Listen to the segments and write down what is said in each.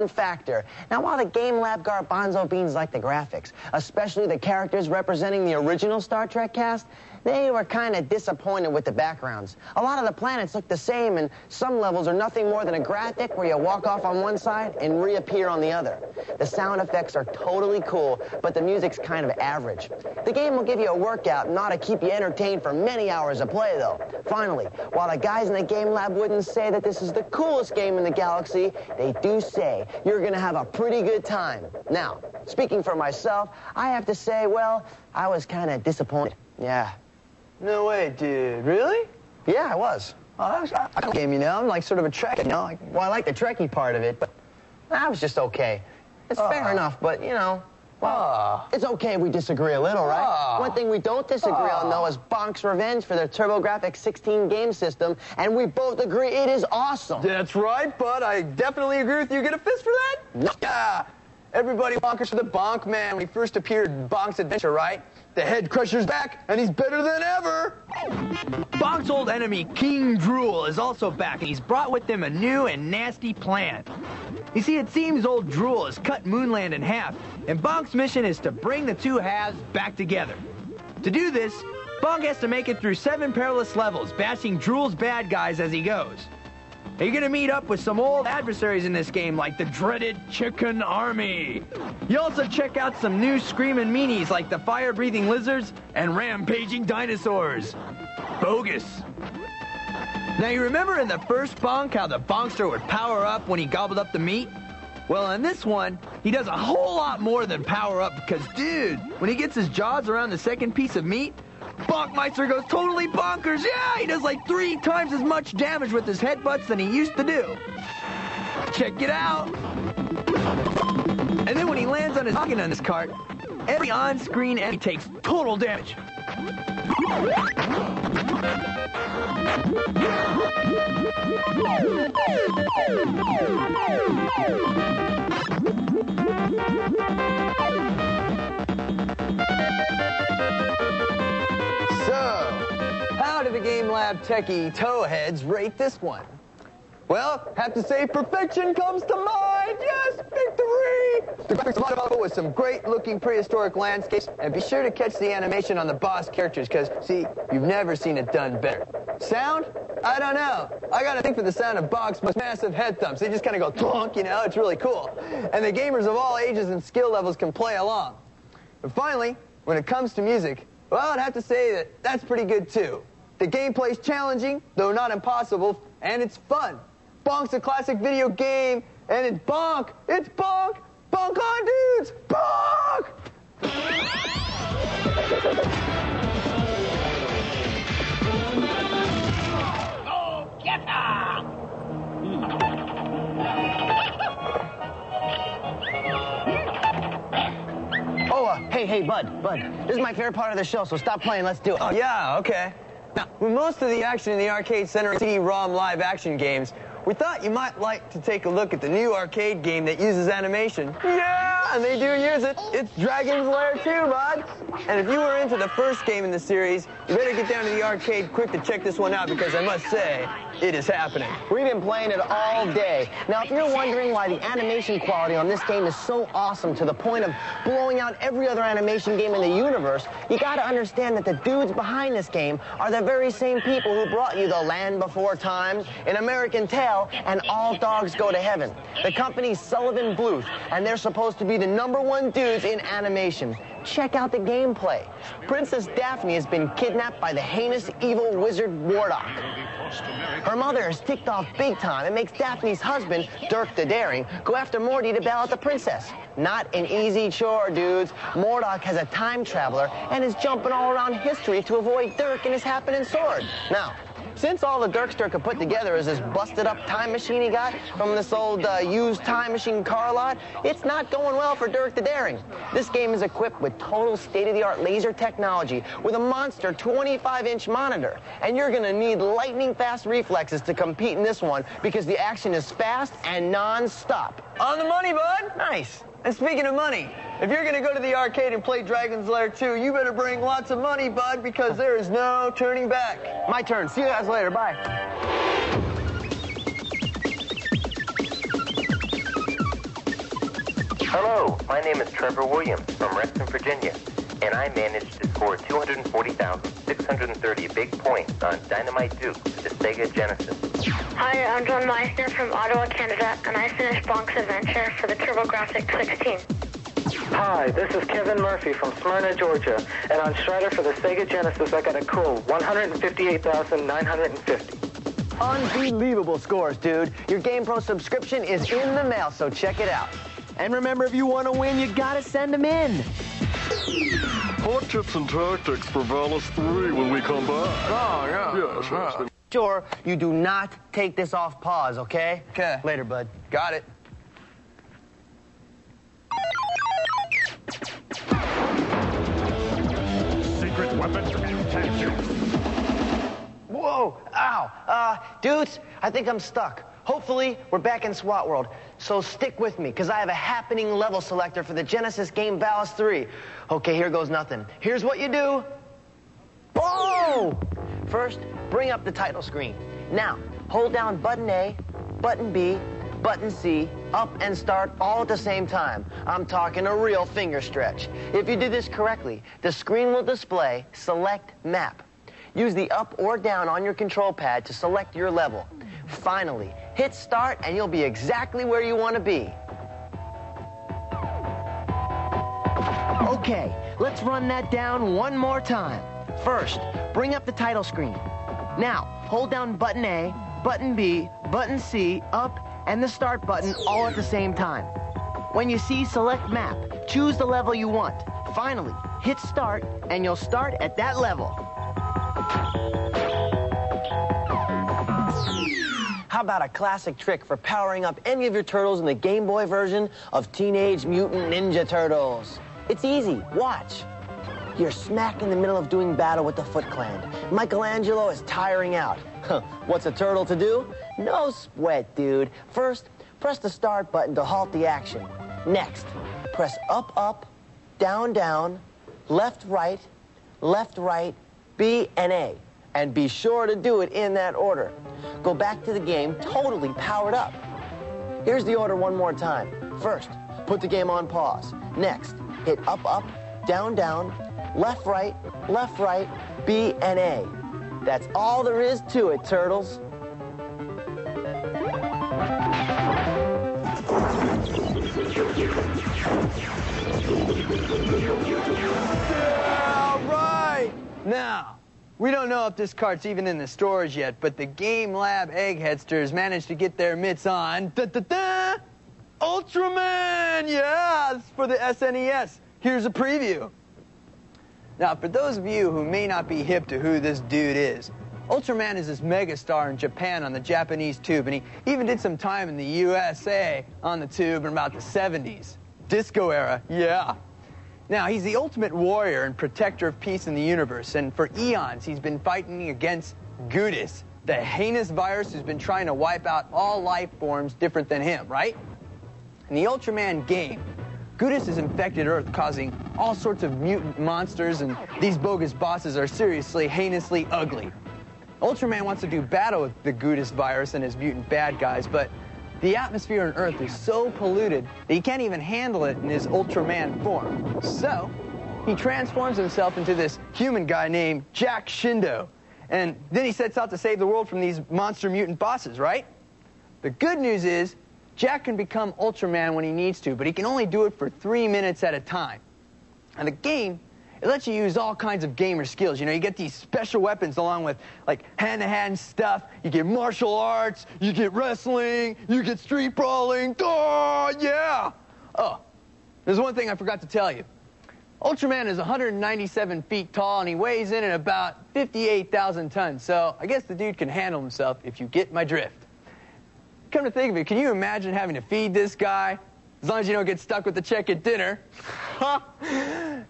factor. Now, while the Game Lab garbanzo beans like the graphics, especially the characters representing the original Star Trek cast, they were kind of disappointed with the backgrounds. A lot of the planets look the same, and some levels are nothing more than a graphic where you walk off on one side and reappear on the other. The sound effects are totally cool, but the music's kind of average. The game will give you a workout and ought to keep you entertained for many hours of play, though. Finally, while the guys in the Game Lab wouldn't say that this is the coolest game in the galaxy, they do say you're going to have a pretty good time. Now, speaking for myself, I have to say, well, I was kind of disappointed. Yeah. No way, dude. Really? Yeah, I was. Oh, I game, you know. I'm like sort of a Trekkie, you know. Well, I like the Trekkie part of it, but I was just okay. It's fair enough, but, you know, well, it's okay if we disagree a little, right? One thing we don't disagree on, though, is Bonk's revenge for their TurboGrafx 16 game system, and we both agree it is awesome. That's right, bud. I definitely agree with you. Get a fist for that? No. Yeah. Everybody bonkers for the Bonk Man when he first appeared in Bonk's Adventure, right? The head crusher's back, and he's better than ever. Bonk's old enemy, King Drool, is also back, and he's brought with him a new and nasty plan. You see, it seems old Drool has cut Moonland in half, and Bonk's mission is to bring the two halves back together. To do this, Bonk has to make it through 7 perilous levels, bashing Drool's bad guys as he goes. You're gonna meet up with some old adversaries in this game, like the dreaded Chicken Army. You also check out some new screaming meanies, like the fire-breathing lizards and rampaging dinosaurs. Bogus. Now, you remember in the first Bonk how the Bonkster would power up when he gobbled up the meat? Well, in this one, he does a whole lot more than power up, because, dude, when he gets his jaws around the second piece of meat, Bonkmeister goes totally bonkers. Yeah, he does like 3 times as much damage with his headbutts than he used to do. Check it out. And then when he lands on his noggin on this cart, every on-screen enemy takes total damage. So, how do the Game Lab techie towheads rate this one? Well, have to say perfection comes to mind. Yes, victory! The graphics are wonderful with some great-looking prehistoric landscapes, and be sure to catch the animation on the boss characters, because, see, you've never seen it done better. Sound? I don't know. I gotta think for the sound of Bonk's most massive head thumps. They just kind of go thwonk, you know? It's really cool. And the gamers of all ages and skill levels can play along. But finally, when it comes to music, well, I'd have to say that that's pretty good, too. The gameplay's challenging, though not impossible, and it's fun. Bonk's a classic video game, and it's Bonk! It's Bonk! Bonk on, dudes! Bonk! Go get her! Hey, Bud, this is my favorite part of the show, so stop playing, let's do it. Oh, yeah, okay. Now, with most of the action in the arcade center and CD-ROM live-action games, we thought you might like to take a look at the new arcade game that uses animation. Yeah, and they do use it. It's Dragon's Lair 2, bud. And if you were into the first game in the series, you better get down to the arcade quick to check this one out, because I must say, it is happening. We've been playing it all day. Now, if you're wondering why the animation quality on this game is so awesome to the point of blowing out every other animation game in the universe, you gotta understand that the dudes behind this game are the very same people who brought you The Land Before Time, An American Tail, and All Dogs Go to Heaven. The company's Sullivan Bluth, and they're supposed to be the #1 dudes in animation. Check out the gameplay. Princess Daphne has been kidnapped by the heinous evil wizard Wardock. Her mother is ticked off big time and makes Daphne's husband, Dirk the Daring, go after Morty to bail out the princess. Not an easy chore, dudes. Mordock has a time traveler and is jumping all around history to avoid Dirk and his happening sword. Now, since all the Dirkster could put together is this busted-up time machine he got from this old used time machine car lot, it's not going well for Dirk the Daring. This game is equipped with total state-of-the-art laser technology with a monster 25-inch monitor. And you're going to need lightning-fast reflexes to compete in this one, because the action is fast and non-stop. On the money, bud. Nice. And speaking of money, if you're going to go to the arcade and play Dragon's Lair 2, you better bring lots of money, bud, because there is no turning back. My turn. See you guys later. Bye. Hello, my name is Trevor Williams from Reston, Virginia, and I managed to score 240,630 big points on Dynamite Duke for the Sega Genesis. Hi, I'm John Meissner from Ottawa, Canada, and I finished Bonk's Adventure for the TurboGrafx 16. Hi, this is Kevin Murphy from Smyrna, Georgia, and on Strider for the Sega Genesis, I got a cool 158,950. Unbelievable scores, dude. Your GamePro subscription is in the mail, so check it out. And remember, if you want to win, you gotta send them in. Hot tips and tactics for Valis 3 when we come back. Oh, yeah. Yeah, sure. Sure, you do not take this off pause, okay? Okay. Later, bud. Got it. Secret weapons and tactics. Whoa, ow. Dudes, I think I'm stuck. Hopefully, we're back in SWAT world. So stick with me, because I have a happening level selector for the Genesis game Valis 3. Okay, here goes nothing. Here's what you do. Boom! First, bring up the title screen. Now, hold down button A, button B, button C, up and start all at the same time. I'm talking a real finger stretch. If you do this correctly, the screen will display Select Map. Use the up or down on your control pad to select your level. Finally, hit start and you'll be exactly where you want to be. Okay, let's run that down one more time. First, bring up the title screen. Now, hold down button A, button B, button C, up, and the start button all at the same time. When you see Select Map, choose the level you want. Finally, hit start and you'll start at that level. How about a classic trick for powering up any of your turtles in the Game Boy version of Teenage Mutant Ninja Turtles? It's easy. Watch. You're smack in the middle of doing battle with the Foot Clan. Michelangelo is tiring out. What's a turtle to do? No sweat, dude. First, press the start button to halt the action. Next, press up, up, down, down, left, right, B, and A. And be sure to do it in that order. Go back to the game totally powered up. Here's the order one more time. First, put the game on pause. Next, hit up, up, down, down, left, right, B, and A. That's all there is to it, turtles. All right. Now, we don't know if this cart's even in the stores yet, but the Game Lab eggheadsters managed to get their mitts on Ultraman! Yeah, it's for the SNES. Here's a preview. Now, for those of you who may not be hip to who this dude is, Ultraman is this megastar in Japan on the Japanese tube, and he even did some time in the USA on the tube in about the 70s. Disco era, yeah. Now, he's the ultimate warrior and protector of peace in the universe, and for eons, he's been fighting against Gudis, the heinous virus who's been trying to wipe out all life forms different than him, right? In the Ultraman game, Gudis has infected Earth, causing all sorts of mutant monsters, and these bogus bosses are seriously, heinously ugly. Ultraman wants to do battle with the Gudis virus and his mutant bad guys, but the atmosphere on Earth is so polluted that he can't even handle it in his Ultraman form. So, he transforms himself into this human guy named Jack Shindo, and then he sets out to save the world from these monster mutant bosses, right? The good news is, Jack can become Ultraman when he needs to, but he can only do it for 3 minutes at a time. And the game, it lets you use all kinds of gamer skills. You know, you get these special weapons along with, like, hand-to-hand stuff. You get martial arts, you get wrestling, you get street brawling. Oh, yeah! Oh, there's one thing I forgot to tell you. Ultraman is 197 feet tall, and he weighs in at about 58,000 tons. So I guess the dude can handle himself if you get my drift. Come to think of it, can you imagine having to feed this guy? As long as you don't get stuck with the check at dinner.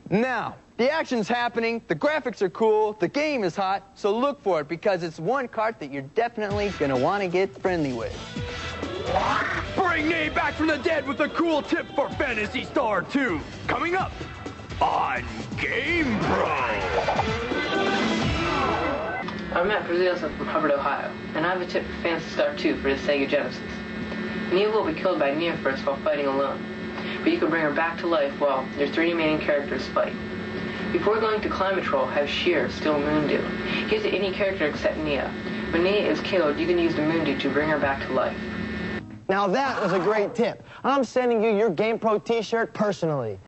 Now, the action's happening, the graphics are cool, the game is hot, so look for it because it's one cart that you're definitely going to want to get friendly with. Bring Nate back from the dead with a cool tip for Phantasy Star 2. Coming up on GamePro. I'm at Prezioso Hubbard, Ohio, and I have a tip for Phantasy Star 2 for the Sega Genesis. Neil will be killed by Near first while fighting alone. but you can bring her back to life while your 3 remaining characters fight. Before going to Climate Troll, have Sheer steal Moondew. Gives it any character except Nia. When Nia is killed, you can use the Moondew to bring her back to life. Now that was a great tip. I'm sending you your GamePro t-shirt personally.